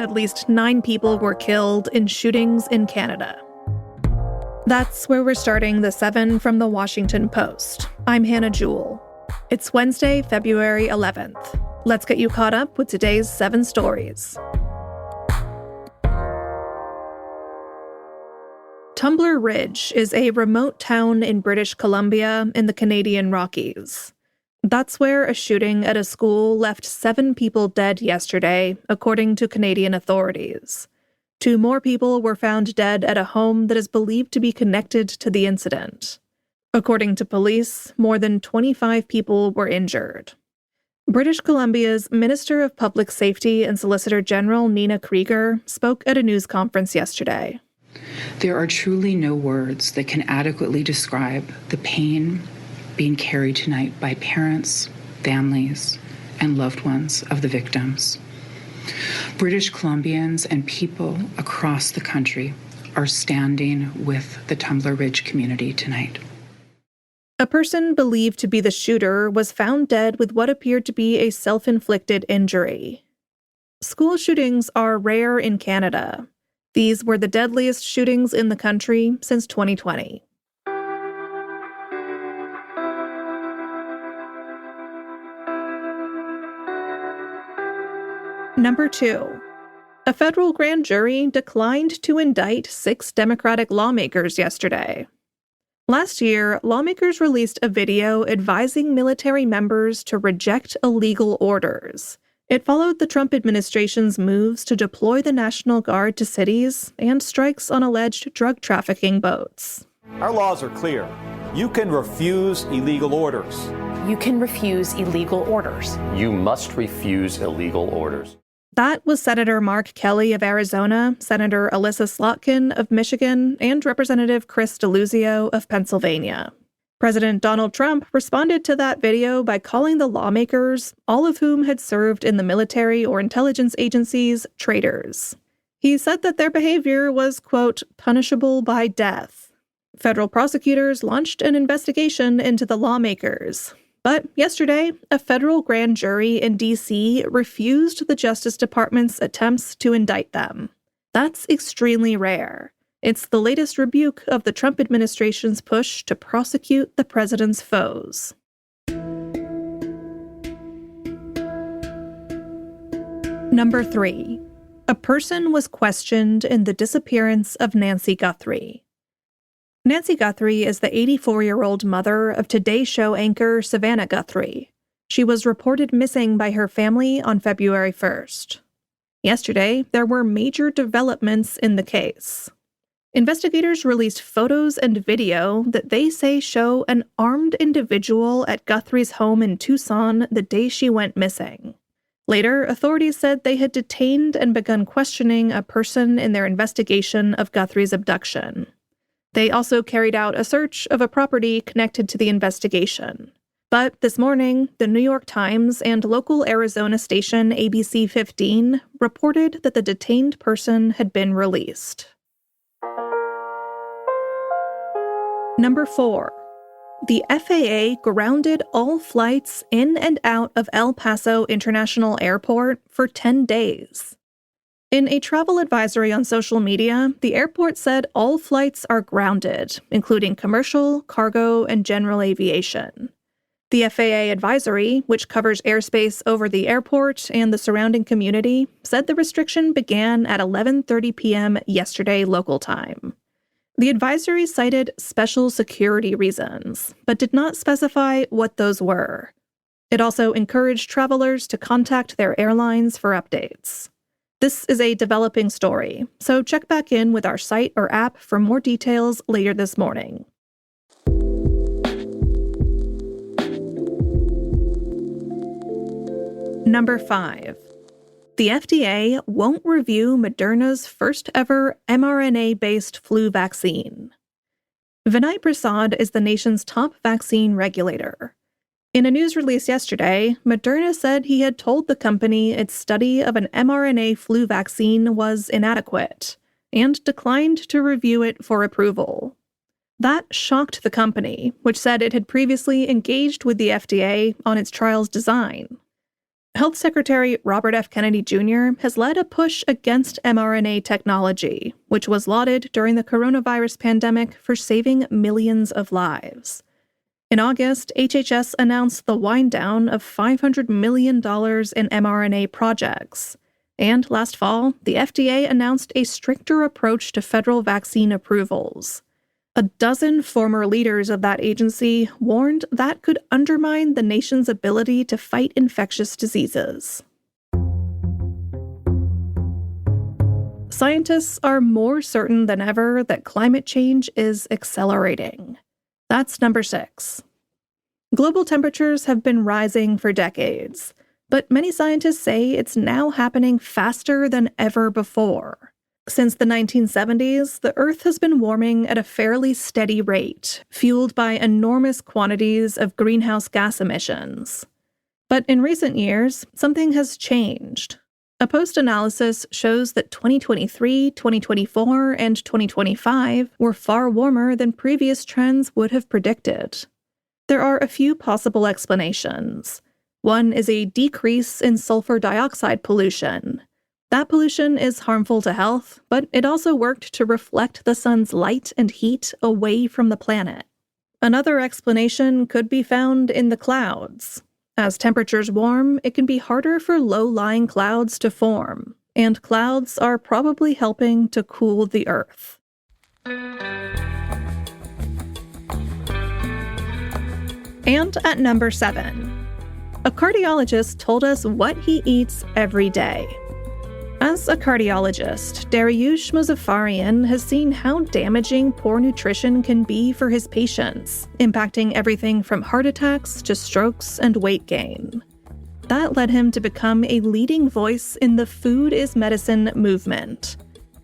at least 9 people were killed in shootings in Canada. That's where we're starting the 7 from the Washington Post. I'm Hannah Jewell. It's Wednesday, February 11th. Let's get you caught up with today's 7 stories. Tumbler Ridge is a remote town in British Columbia in the Canadian Rockies. That's where a shooting at a school left 7 people dead yesterday, according to Canadian authorities. 2 more people were found dead at a home that is believed to be connected to the incident. According to police, more than 25 people were injured. British Columbia's Minister of Public Safety and Solicitor General Nina Krieger spoke at a news conference yesterday. There are truly no words that can adequately describe the pain being carried tonight by parents, families, and loved ones of the victims. British Columbians and people across the country are standing with the Tumbler Ridge community tonight. A person believed to be the shooter was found dead with what appeared to be a self-inflicted injury. School shootings are rare in Canada. These were the deadliest shootings in the country since 2020. Number 2. A federal grand jury declined to indict 6 Democratic lawmakers yesterday. Last year, lawmakers released a video advising military members to reject illegal orders. It followed the Trump administration's moves to deploy the National Guard to cities and strikes on alleged drug trafficking boats. Our laws are clear. You can refuse illegal orders. You can refuse illegal orders. You must refuse illegal orders. That was Senator Mark Kelly of Arizona, Senator Alyssa Slotkin of Michigan, and Representative Chris DeLuzio of Pennsylvania. President Donald Trump responded to that video by calling the lawmakers, all of whom had served in the military or intelligence agencies, traitors. He said that their behavior was, quote, punishable by death. Federal prosecutors launched an investigation into the lawmakers. But yesterday, a federal grand jury in D.C. refused the Justice Department's attempts to indict them. That's extremely rare. It's the latest rebuke of the Trump administration's push to prosecute the president's foes. Number 3. A person was questioned in the disappearance of Nancy Guthrie. Nancy Guthrie is the 84-year-old mother of Today Show anchor Savannah Guthrie. She was reported missing by her family on February 1st. Yesterday, there were major developments in the case. Investigators released photos and video that they say show an armed individual at Guthrie's home in Tucson the day she went missing. Later, authorities said they had detained and begun questioning a person in their investigation of Guthrie's abduction. They also carried out a search of a property connected to the investigation. But this morning, the New York Times and local Arizona station ABC 15 reported that the detained person had been released. Number 4. The FAA grounded all flights in and out of El Paso International Airport for 10 days. In a travel advisory on social media, the airport said all flights are grounded, including commercial, cargo, and general aviation. The FAA advisory, which covers airspace over the airport and the surrounding community, said the restriction began at 11:30 p.m. yesterday local time. The advisory cited special security reasons, but did not specify what those were. It also encouraged travelers to contact their airlines for updates. This is a developing story, so check back in with our site or app for more details later this morning. Number 5. The FDA won't review Moderna's first ever mRNA-based flu vaccine. Vinay Prasad is the nation's top vaccine regulator. In a news release yesterday, Moderna said he had told the company its study of an mRNA flu vaccine was inadequate and declined to review it for approval. That shocked the company, which said it had previously engaged with the FDA on its trial's design. Health Secretary Robert F. Kennedy Jr. has led a push against mRNA technology, which was lauded during the coronavirus pandemic for saving millions of lives. In August, HHS announced the wind-down of $500 million in mRNA projects. And last fall, the FDA announced a stricter approach to federal vaccine approvals. A dozen former leaders of that agency warned that could undermine the nation's ability to fight infectious diseases. Scientists are more certain than ever that climate change is accelerating. That's number 6. Global temperatures have been rising for decades, but many scientists say it's now happening faster than ever before. Since the 1970s, the Earth has been warming at a fairly steady rate, fueled by enormous quantities of greenhouse gas emissions. But in recent years, something has changed. A post-analysis shows that 2023, 2024, and 2025 were far warmer than previous trends would have predicted. There are a few possible explanations. One is a decrease in sulfur dioxide pollution. That pollution is harmful to health, but it also worked to reflect the sun's light and heat away from the planet. Another explanation could be found in the clouds. As temperatures warm, it can be harder for low-lying clouds to form, and clouds are probably helping to cool the Earth. And at number 7, a cardiologist told us what he eats every day. As a cardiologist, Dariush Muzaffarian has seen how damaging poor nutrition can be for his patients, impacting everything from heart attacks to strokes and weight gain. That led him to become a leading voice in the Food is Medicine movement.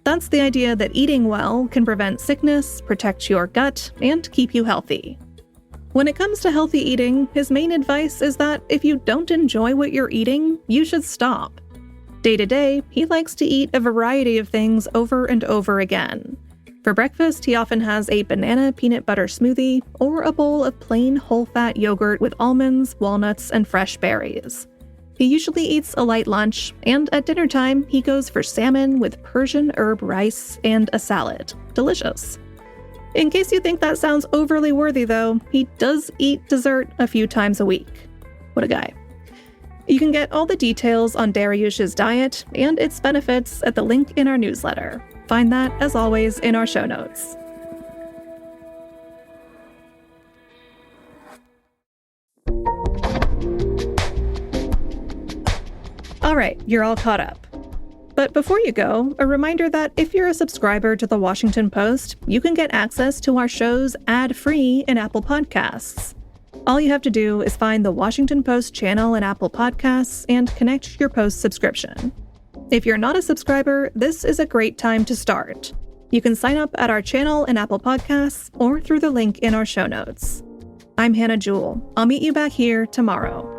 That's the idea that eating well can prevent sickness, protect your gut, and keep you healthy. When it comes to healthy eating, his main advice is that if you don't enjoy what you're eating, you should stop. Day to day, he likes to eat a variety of things over and over again. For breakfast, he often has a banana peanut butter smoothie or a bowl of plain whole-fat yogurt with almonds, walnuts, and fresh berries. He usually eats a light lunch, and at dinner time, he goes for salmon with Persian herb rice and a salad. Delicious. In case you think that sounds overly worthy, though, he does eat dessert a few times a week. What a guy. You can get all the details on Dariush's diet and its benefits at the link in our newsletter. Find that, as always, in our show notes. All right, you're all caught up. But before you go, a reminder that if you're a subscriber to The Washington Post, you can get access to our shows ad-free in Apple Podcasts. All you have to do is find the Washington Post channel in Apple Podcasts and connect your Post subscription. If you're not a subscriber, this is a great time to start. You can sign up at our channel in Apple Podcasts or through the link in our show notes. I'm Hannah Jewell. I'll meet you back here tomorrow.